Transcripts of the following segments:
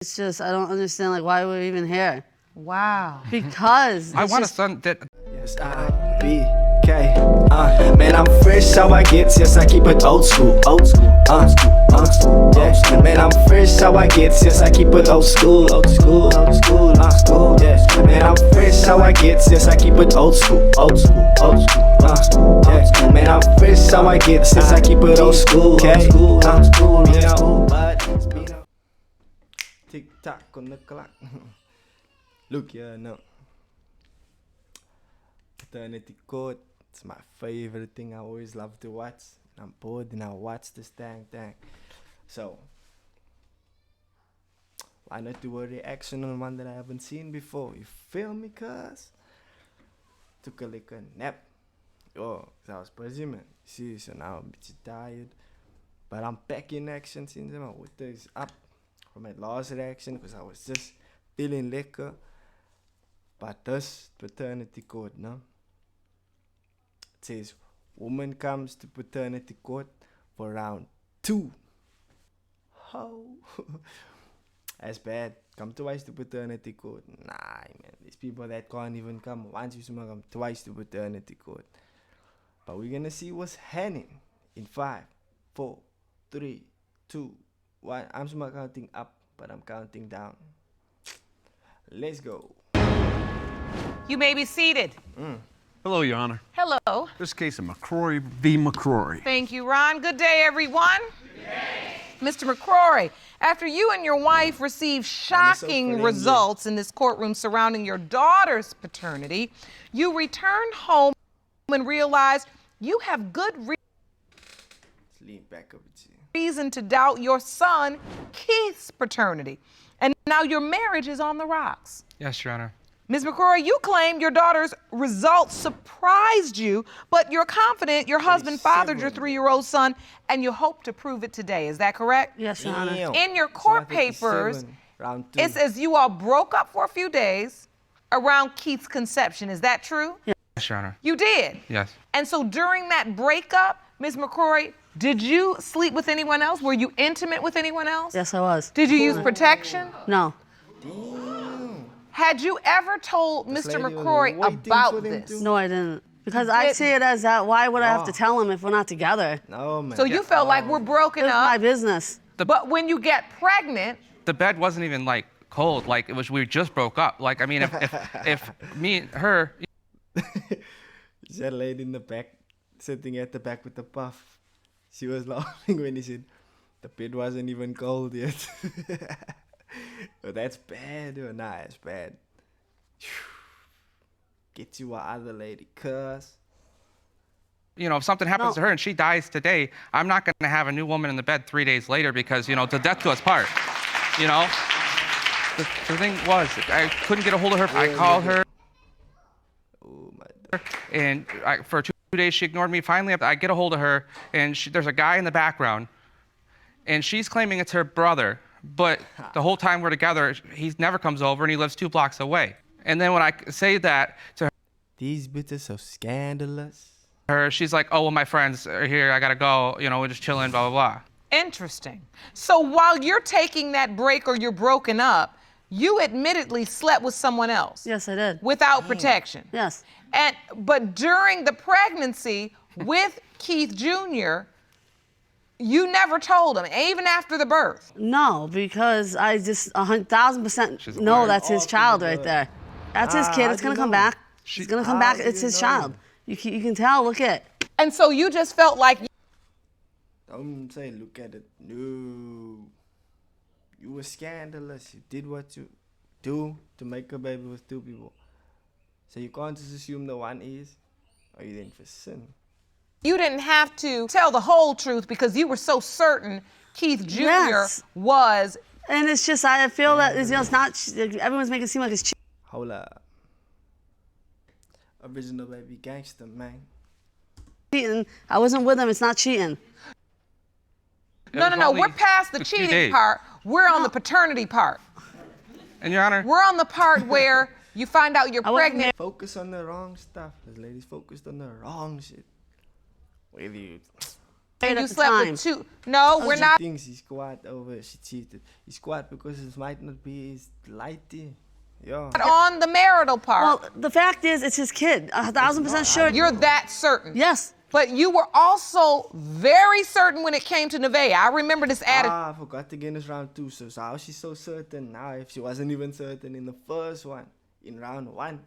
It's just, I don't understand, like, why we're even here. Wow. Because I want a son that... Yes, I-B-K. Man, I'm fresh how I get. Yes, I keep it old school. Old school. Yeah. Man, I'm fresh how I get. Yes, I keep it old school. Old school. Old school. Yeah. Man, I'm fresh how I get. Yes, I keep it old school. Old school. Old school. Yeah. Man, I'm fresh how I get. Yes, I keep it old school. Okay. Old school. Tick tock on the clock. Look, yeah, no. Paternity Court. It's my favorite thing. I always love to watch. I'm bored and I watch this thing. So, why not do a reaction on one that I haven't seen before? You feel me, cuz? Took a little nap. Oh, I was busy, man. See, so now I'm a bit tired. But I'm back in action since my water is up from my last reaction because I was just feeling lekker. But this paternity court, no? It says, woman comes to paternity court for round 2. Oh, that's bad. Come twice to paternity court. Nah, man. There's people that can't even come once. You come twice to paternity court. But we're gonna see what's happening in 5, 4, 3, 2, 1. I'm not counting up, but I'm counting down. Let's go. You may be seated. Hello, Your Honor. Hello. This case of McCrory v. McCrory. Thank you, Ron. Good day, everyone. Mr. McCrory, after you and your wife received shocking results in this courtroom surrounding your daughter's paternity, you returned home and realized you have good reason to doubt your son Keith's paternity. And now your marriage is on the rocks. Yes, Your Honor. Ms. McCrory, you claim your daughter's results surprised you, but you're confident your husband fathered your 3-year-old son, and you hope to prove it today. Is that correct? Yes, Your Honor. In your court papers, it says you all broke up for a few days around Keith's conception. Is that true? Yes, Your Honor. You did? Yes. And so during that breakup, Ms. McCrory, did you sleep with anyone else? Were you intimate with anyone else? Yes, I was. Did you use protection? No. Had you ever told Mr. McCrory about this? No, I didn't. Because I see it as that, why would I have to tell him if we're not together? No, man. So you felt like we're broken It's up. my business. But when you get pregnant, The bed wasn't even like cold. Like it was, we just broke up. Like, I mean, if me and her... Is that lady in the back, sitting at the back with the puff? She was laughing when he said, the bed wasn't even cold yet. But that's bad, or nah, it's bad. Get you a other lady, cuz. You know, if something happens to her and she dies today, I'm not going to have a new woman in the bed 3 days later because, you know, to death do us part. You know? The thing was, I couldn't get a hold of her. I called her. Oh, my God. And for 2 days, she ignored me. Finally, I get a hold of her, and there's a guy in the background, and she's claiming it's her brother. But the whole time we're together, he never comes over, and he lives 2 blocks away. And then when I say that to her, These bitches so scandalous. she's like, oh, well, my friends are here. I got to go. You know, we're just chilling, blah, blah, blah. interesting. So while you're taking that break or you're broken up, you admittedly slept with someone else. Yes, I did. Without protection. Yes. But during the pregnancy with Keith Jr., you never told him, even after the birth. No, because I just 1,000% know that's his child right there. That's his kid. It's gonna come back. It's gonna come back. It's his child. You can tell. Look at. And so you just felt like. Don't say look at it. No. You were scandalous. You did what you do to make a baby with 2 people. So you can't just assume the one is, or you didn't for sin. You didn't have to tell the whole truth because you were so certain Keith Jr. Yes. was. And it's just, I feel that it's, you know, it's not, everyone's making it seem like it's cheating. Hold up. Original baby gangster, man. I wasn't with him. It's not cheating. No. We're past the cheating part. We're on the paternity part. And Your Honor, We're on the part where you find out you're pregnant. Focus on the wrong stuff. This lady's focused on the wrong shit. With you. And at you the slept time. with two. No, we're She not. thinks he's quiet over she cheated. He's quiet because it might not be his lighty. Yeah. On the marital part. Well, the fact is, it's his kid. 1,000% sure. You're that certain. Yes. But you were also very certain when it came to Nevaeh. I remember this attitude. I forgot to get this round 2. So how she's so certain now if she wasn't even certain in the first one, in round 1?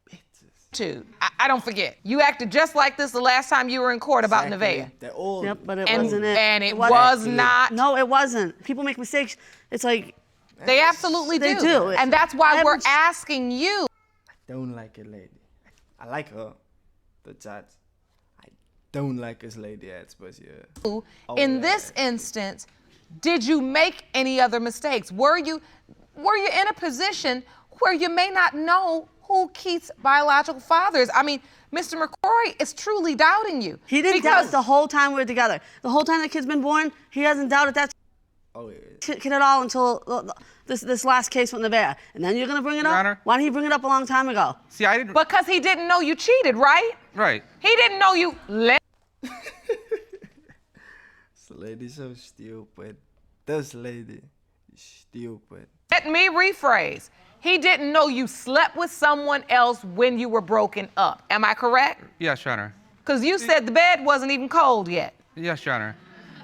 Bitches. I don't forget. You acted just like this the last time you were in court about Nevaeh. They're old. Yep, but it And, wasn't it. and it wasn't. was not. No, it wasn't. People make mistakes. It's like, They absolutely They do. do. And that's why I we're haven't- asking you. Don't like a lady. I like her. The judge. I don't like his lady at pussy. In this instance, did you make any other mistakes? Were you in a position where you may not know who Keith's biological father is? I mean, Mr. McCrory is truly doubting you. he didn't doubt it the whole time we were together. The whole time the kid's been born, he hasn't doubted that Oh, yeah. kid at all until this last case with Nevaeh. And then you're going to bring it Your up? Honor. Why didn't he bring it up a long time ago? See, I didn't. Because he didn't know you cheated, right? Right. He didn't know you. This lady so stupid. This lady is stupid. Let me rephrase. He didn't know you slept with someone else when you were broken up. Am I correct? Yes, Your Honor. Because you said the bed wasn't even cold yet. Yes, Your Honor.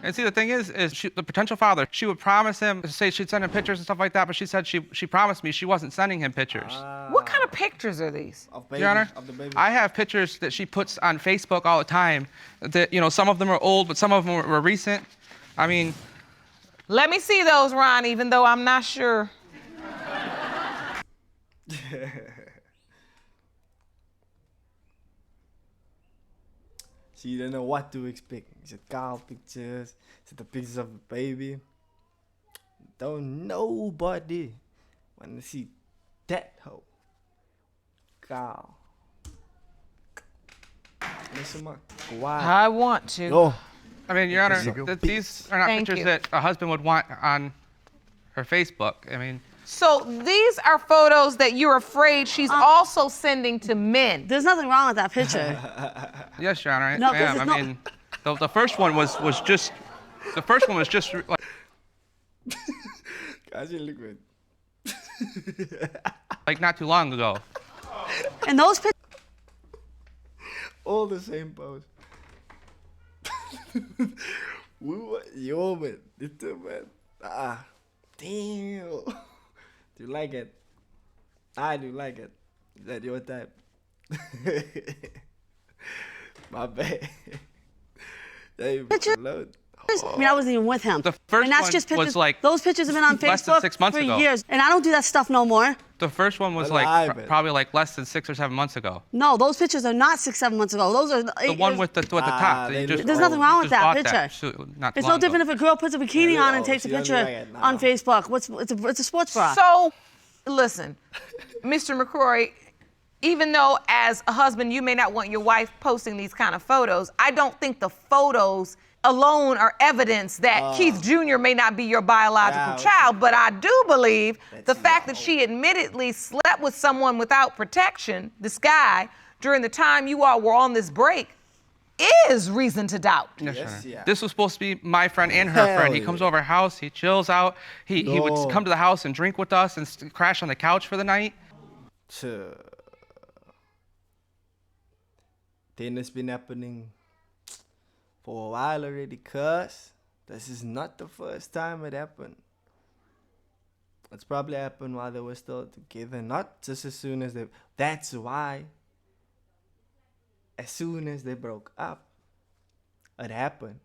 And see, the thing is the potential father, she would promise him, say she'd send him pictures and stuff like that, but she said she promised me she wasn't sending him pictures. What kind of pictures are these? Of baby, Your Honor, of the baby. I have pictures that she puts on Facebook all the time. That, you know, some of them are old, but some of them were recent. I mean, Let me see those, Ron, even though I'm not sure. She didn't know what to expect. She said cow pictures. She said the pictures of the baby. Don't nobody want to see that hoe. Cow. Listen, man. Wow. I want to. Oh. I mean, Your Honor, Physical these are not Thank pictures you. that a husband would want on her Facebook. I mean, So these are photos that you're afraid she's also sending to men. There's nothing wrong with that picture. yes, Your Honor, No, I am. there's I no- mean, the first one was just, the first one was just like, Guys, you look good. like not too long ago. And those pictures, All the same pose. Yo, man. It's man. Ah. Damn. Do you like it? I do like it. Is that your type? My bad. Hey, Picture- load. I mean, I wasn't even with him. The first and that's one just pictures. was like those pictures have been on less than Facebook 6 months for ago. years, and I don't do that stuff no more. The first one was Well, like I bet. probably like less than 6 or 7 months ago. No, those pictures are not 6, 7 months ago. Those are The one with the top. that they you look just, There's nothing wrong with just that bought picture. Not It's long no different ago. if a girl puts a bikini Yeah, on and takes a she doesn't picture like it now. on Facebook. It's a sports bra. So, listen, Mr. McCrory, even though as a husband you may not want your wife posting these kind of photos, I don't think the photos alone are evidence that Keith Jr. may not be your biological Yeah, child, but I do believe the That's fact that she admittedly slept with someone without protection, this guy, during the time you all were on this break, is reason to doubt. Yes, Yes, Your Honor. yeah. This was supposed to be my friend and her Hell friend. He yeah. comes over our house, he chills out. He No. would come to the house and drink with us and crash on the couch for the night. Then it's been happening for a while already, cuz this is not the first time it happened. It's probably happened while they were still together, not just as soon as they. That's why, as soon as they broke up, it happened.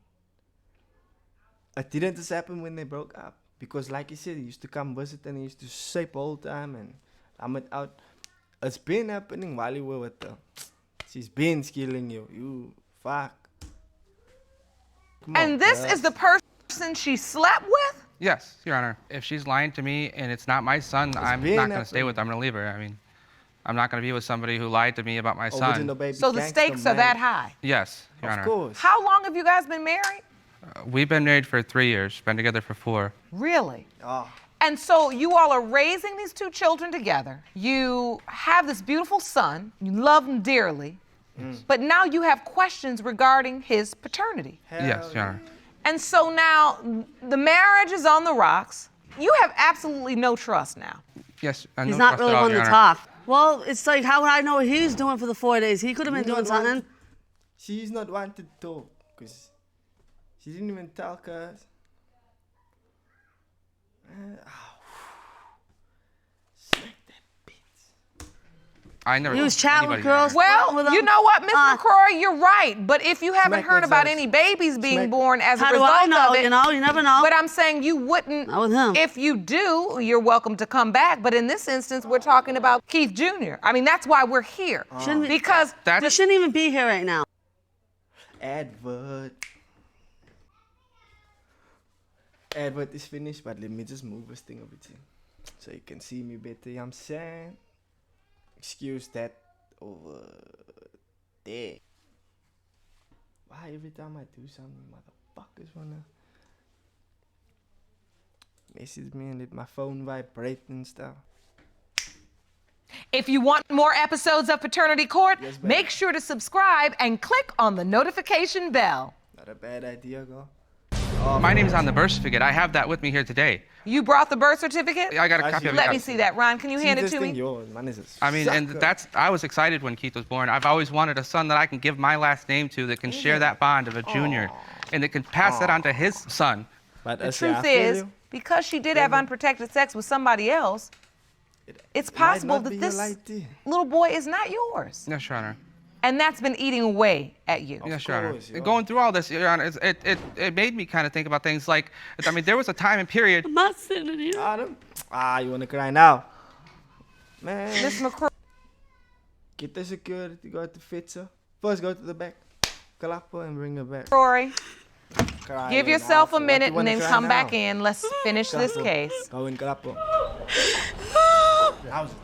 It didn't just happen when they broke up. Because, like you said, he used to come visit and he used to shape all the time and I'm it out. It's been happening while you were with her. She's been killing you. You fuck. Come on, And this cuz. is the person she slept with? Yes, Your Honor. If she's lying to me and it's not my son, I'm been not going to stay happening. with her. I'm going to leave her. I mean, I'm not going to be with somebody who lied to me about my Original son. baby So the gangsta stakes are man. that high. Yes, Your Of Honor. course. How long have you guys been married? We've been married for 3 years, been together for 4. Really? Ah, And so you all are raising these two children together. You have this beautiful son. You love him dearly. But now you have questions regarding his paternity. Yes, Your Honor. And so now the marriage is on the rocks. You have absolutely no trust now. Yes, He's no not trust really at all, one Your to Honor. talk. Well, it's like, how would I know what he's doing for the 4 days? He could have been You doing know what? something. She's not one to talk, because she didn't even tell us. I never. He was told chatting with anybody, Your girls. Honor. Well, with you him. know what, Miss McCrory, you're right. But if you haven't Smack heard his about ass. any babies being Smack- born as How a do result I know? of it, You know, you never know. but I'm saying you wouldn't. Not with him. If you do, you're welcome to come back. But in this instance, we're talking about Keith Jr. I mean, that's why we're here. Shouldn't we- Because we shouldn't even be here right now. Advert is finished, but let me just move this thing a bit here, so you can see me better. You know what I'm saying? Excuse that over there. Why every time I do something, motherfuckers wanna message me and let my phone vibrate and stuff? if you want more episodes of Paternity Court, Yes, baby. make sure to subscribe and click on the notification bell. Not a bad idea, girl. My name's on the birth certificate. I have that with me here today. You brought the birth certificate? I got a I copy see. of it. Let me see that. Ron, can you hand it this to thing me? yours, man. Is a I mean, and sucker. I was excited when Keith was born. I've always wanted a son that I can give my last name to that can share that bond of a junior and that can pass that on to his son. But The truth is, because she did have unprotected sex with somebody else, it's possible that this little boy is not yours. Yes, Your Honor. And that's been eating away at you. Yes, Your Honor. course, Your Going through all this, Your Honor, it made me kind of think about things like, I mean, there was a time and period. I'm not sitting in here. You wanna cry now? Man, Miss McCrory, get the security, go to Fitzer. First go to the back, clap her and bring her back. Cry give now, yourself so a what minute you and wanna then cry come now? back in. Let's finish this Clap her. case. Go and clap her. How's it?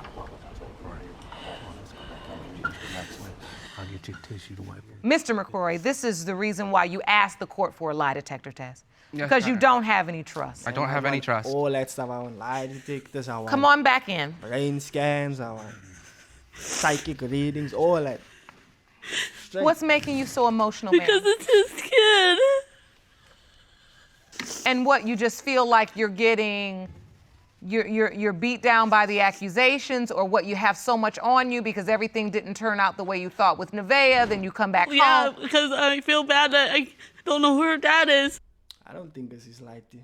I'll get you a tissue to wipe it. Mr. McCrory, this is the reason why you asked the court for a lie detector test. Yes, Because you Your Honor. don't have any trust. I don't have any trust. All that stuff. I want lie detectors. I want Come on back in. brain scans. I want psychic readings. All that. Straight. What's making you so emotional, ma'am? Because it's his kid. And what, you just feel like you're getting, you're beat down by the accusations, or what, you have so much on you because everything didn't turn out the way you thought with Nevaeh, then you come back Yeah, home. because I feel bad that I don't know who her dad is. I don't think this is lighty.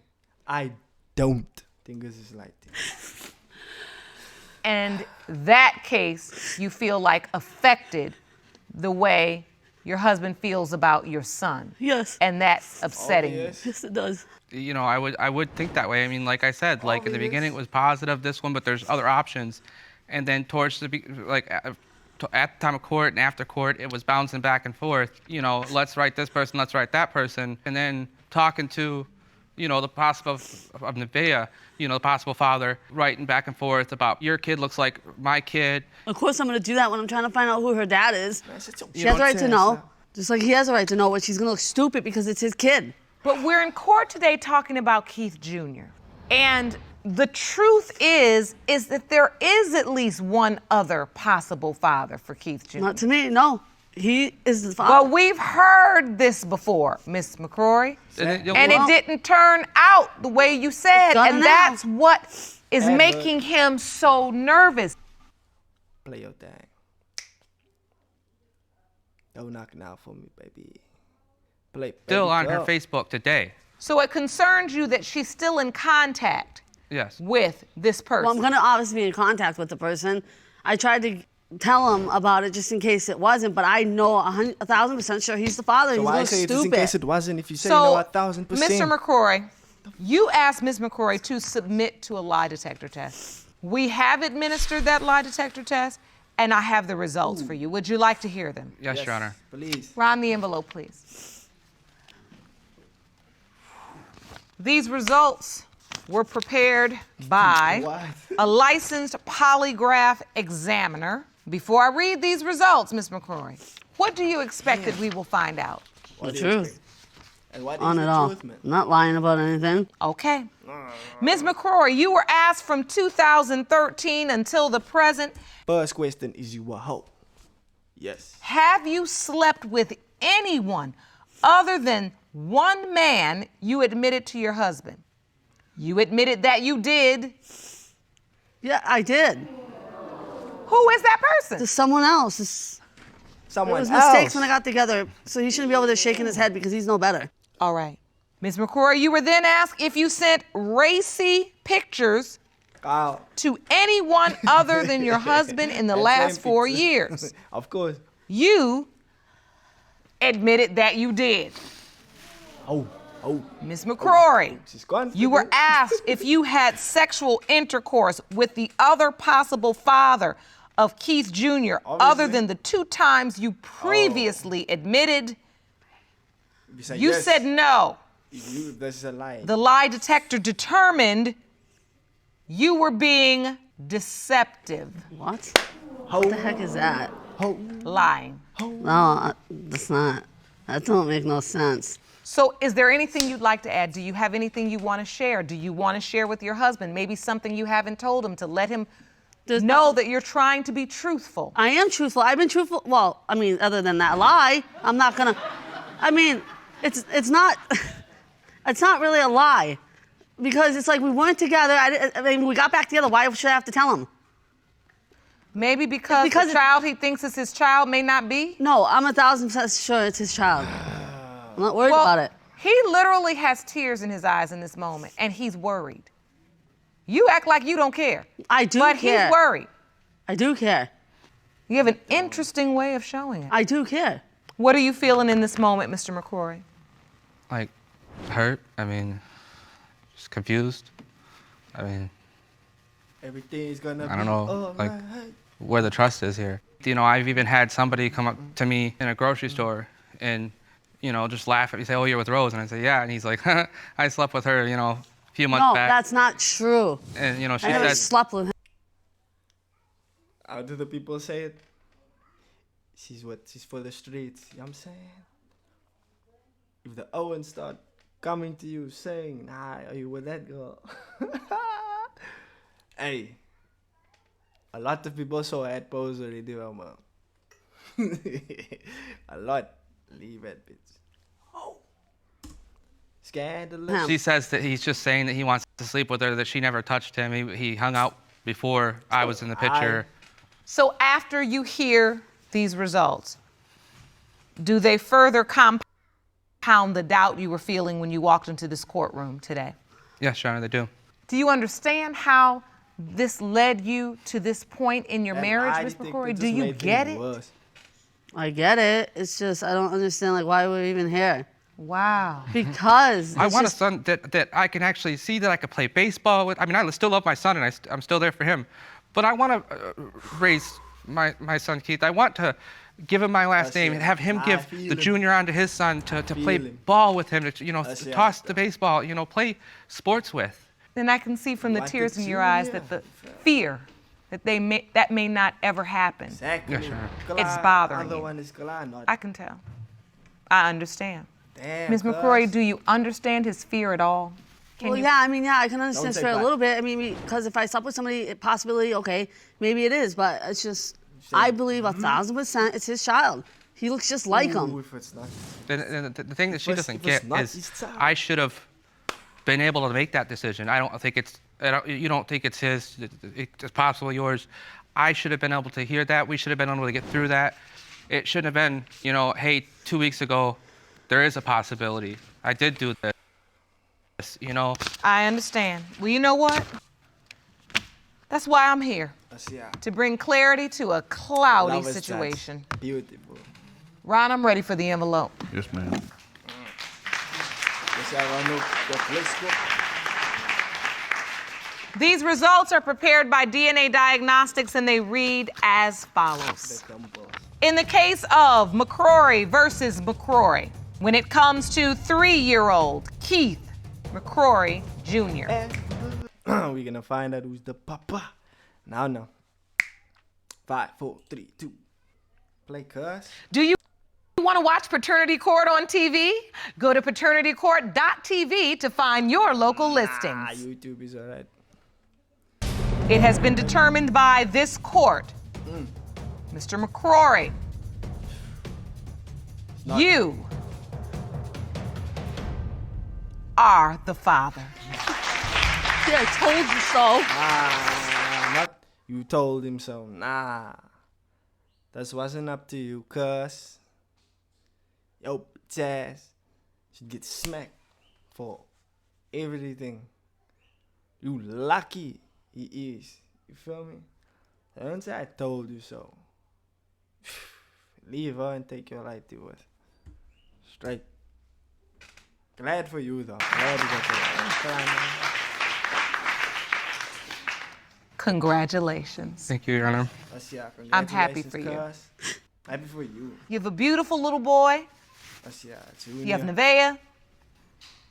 I don't think this is lighty. And that case, you feel like affected the way your husband feels about your son. Yes. And that's upsetting you. Obvious. Yes, it does. You know, I would think that way. I mean, like I said, like in the beginning it was positive, this one, but there's other options. And then towards the, at the time of court and after court, it was bouncing back and forth. You know, let's write this person, let's write that person. And then talking to, you know, the possible of Nevaeh, you know, the possible father, writing back and forth about your kid looks like my kid. Of course I'm going to do that when I'm trying to find out who her dad is. She know has a right what to I'm know. Just like he has a right to know, but she's going to look stupid because it's his kid. But we're in court today talking about Keith Jr. And the truth is that there is at least one other possible father for Keith Jr. Not to me, no. He is the father. Well, we've heard this before, Miss McCrory. And it didn't turn out the way you said. gonna And now. that's what is Hey, making him so nervous. Play your thing. Don't knock it out for me, baby. Play. Still baby on her girl. Facebook today. So it concerns you that she's still in contact Yes. with this person. Well, I'm going to obviously be in contact with the person. I tried to tell him about it just in case it wasn't, but I know 1,000% sure he's the father. So He's why going say it just in stupid. case it wasn't? If you say So, you know 1,000%. Mr. McCrory, you asked Ms. McCrory to submit to a lie detector test. We have administered that lie detector test, and I have the results for you. Would you like to hear them? Yes, Your Honor. Please. Ron, the envelope, please. These results were prepared by What? a licensed polygraph examiner. Before I read these results, Ms. McCrory, what do you expect that we will find out? The truth. And what is On the it all. truth, man? I'm not lying about anything. Okay. Ms. McCrory, you were asked from 2013 until the present. First question, is you a hoe? Yes. Have you slept with anyone other than one man you admitted to your husband? You admitted that you did. Yeah, I did. Who is that person? To someone else. It was mistakes when I got together, so he shouldn't be over there shaking his head because he's no better. All right. Ms. McCrory, you were then asked if you sent racy pictures to anyone other than your husband in the last 4 years. Of course. You admitted that you did. Oh. Ms. McCrory, you were confident. asked if you had sexual intercourse with the other possible father of Keith Jr. other than the 2 times you previously admitted. You yes. said no. That's a lie. The lie detector determined you were being deceptive. What? What the heck is that? Lying. No, that's not. That don't make no sense. So is there anything you'd like to add? Do you have anything you want to share? Do you want to share with your husband? Maybe something you haven't told him to let him know that you're trying to be truthful. I am truthful. I've been truthful. Well, I mean, other than that lie, I'm not gonna. I mean, it's not. It's not really a lie, because it's like we weren't together. I mean, we got back together. Why should I have to tell him? Maybe because the child he thinks is his child may not be? No, I'm 1,000% sure it's his child. I'm not worried about it. He literally has tears in his eyes in this moment, and he's worried. You act like you don't care. I do care. But he's worried. I do care. You have an interesting way of showing it. I do care. What are you feeling in this moment, Mr. McCrory? Like, hurt. I mean, just confused. I mean, everything is gonna be. I don't know, like, where the trust is here. You know, I've even had somebody come up to me in a grocery store and, you know, just laugh at me, say, "Oh, you're with Rose," and I say, "Yeah," and he's like, "I slept with her, you know, a few months back." No, that's not true. And you know, she I never said, slept with him. How do the people say it? She's for the streets. You know what I'm saying? If the Owens start coming to you saying, "Nah, are you with that girl?" Hey, a lot of people saw that pose already, man. A lot. Leave it, bitch. Oh. Scandalous. she says that he's just saying that he wants to sleep with her, that she never touched him. He hung out before I was in the picture. So after you hear these results, do they further compound the doubt you were feeling when you walked into this courtroom today? Yes, Your Honor, they do. Do you understand how this led you to this point in your marriage, Ms. McCrory? Do you get it? I get it. It's just I don't understand like why we're even here. Wow. Because I want a son that I can actually see, that I could play baseball with. I mean, I still love my son, and I'm still there for him. But I want to raise my son, Keith. I want to give him my last name and have him give the junior on to his son to play ball with him, to, you know, toss the baseball, you know, play sports with. And I can see from the tears in your eyes that the fear that that may not ever happen. Exactly. Yes, Your Honor. It's bothering you. I can tell. I understand. Damn, Ms. McCrory, do you understand his fear at all? Well, yeah, I mean, yeah, I can understand his fear a little bit. I mean, because if I slept with somebody, possibility, okay, maybe it is, but it's just, I believe 1,000% it's his child. He looks just like him. If it's not. The thing that she doesn't get is I should have been able to make that decision. I don't think it's, you don't think it's his, it's possible yours. I should have been able to hear that. We should have been able to get through that. It shouldn't have been, you know, hey, 2 weeks ago, there is a possibility. I did do this, you know. I understand. Well, you know what? That's why I'm here. To bring clarity to a cloudy situation. Beautiful. Ron, I'm ready for the envelope. Yes, ma'am. These results are prepared by DNA Diagnostics, and they read as follows. In the case of McCrory versus McCrory, when it comes to 3-year-old Keith McCrory Jr. We're gonna find out who's the papa. Now. 5, 4, 3, 2. Play, cuz. Do you want to watch Paternity Court on TV? Go to paternitycourt.tv to find your local listings. YouTube is alright. It has been determined by this court, Mr. McCrory You are the father. See, I told you so. Not you told him so. Nah. That wasn't up to you, cuz. Yo, bitch ass should get smacked for everything. You lucky he is. You feel me? Don't say I told you so. Leave her and take your life with. Straight. Glad for you though. Glad you got that. Congratulations. Thank you, Your Honor. I'm happy for you. Cuz. Happy for you. You have a beautiful little boy. You have Nevaeh.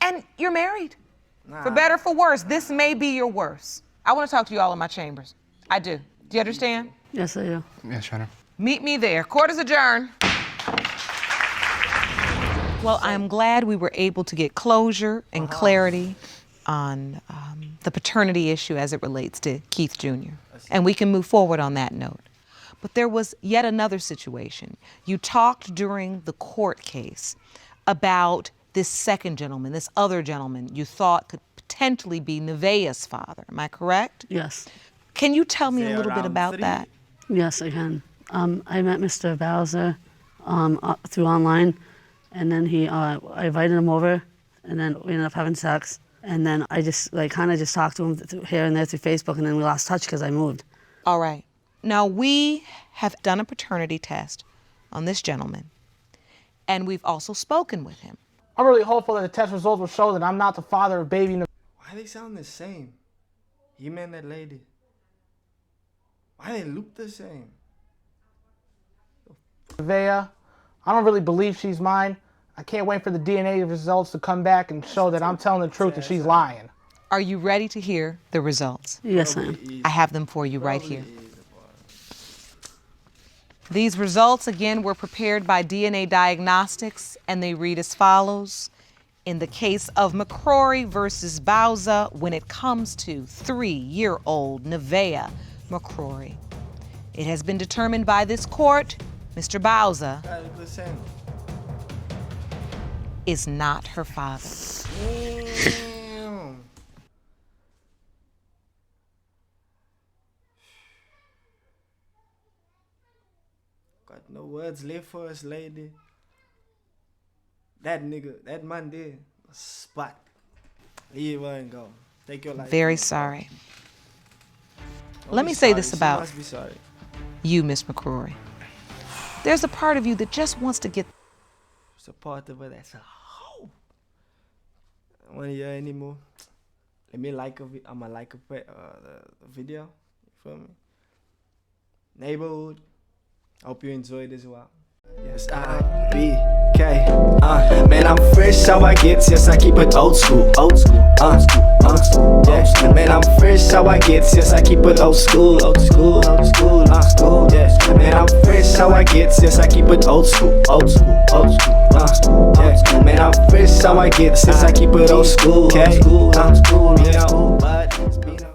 And you're married. For better or for worse, this may be your worst. I want to talk to you all in my chambers. I do. Do you understand? Yes, I do. Yes, Your Honor. Meet me there. Court is adjourned. Well, I'm glad we were able to get closure and clarity on the paternity issue as it relates to Keith Jr. And we can move forward on that note. But there was yet another situation. You talked during the court case about this second gentleman, this other gentleman you thought could potentially be Nevaeh's father. Am I correct? Yes. Can you tell me a little bit about that? Yes, I can. I met Mr. Bowser through online, and then I invited him over, and then we ended up having sex. And then I just kind of just talked to him here and there through Facebook, and then we lost touch because I moved. All right. Now, we have done a paternity test on this gentleman, and we've also spoken with him. I'm really hopeful that the test results will show that I'm not the father of baby Why they sound the same? Him and that lady. Why they look the same? Nevaeh. I don't really believe she's mine. I can't wait for the DNA results to come back and show that I'm telling the truth and she's lying. Are you ready to hear the results? Yes, I am. I have them for you right here. These results, again, were prepared by DNA Diagnostics, and they read as follows. In the case of McCrory versus Bowser, when it comes to 3-year-old Nevaeh McCrory, it has been determined by this court, Mr. Bowser is not her father. Damn. Got no words left for us, lady. That nigga, that man there, spot. Leave her and go. Take your life. Very sorry. Let me say this about must be sorry. you, Miss McCrory. There's a part of you that just wants to get It's a part of her that's a hoe. I don't want to hear anymore. Let me like I'ma like the video. You feel me? Neighborhood. Hope you enjoyed as well. Yes, I-B-K. Man, I'm fresh how I get. Yes, I keep it old school. Old school. Yeah. Man, I'm fresh how I get. Yes, I keep it old school. Old school. Old school. Yeah. Man, I'm fresh how I get. Yes, I keep it old school. Old school. Old school. Yeah. Man, I'm fresh how I get. Yes, I keep it old school. Old school. Yeah.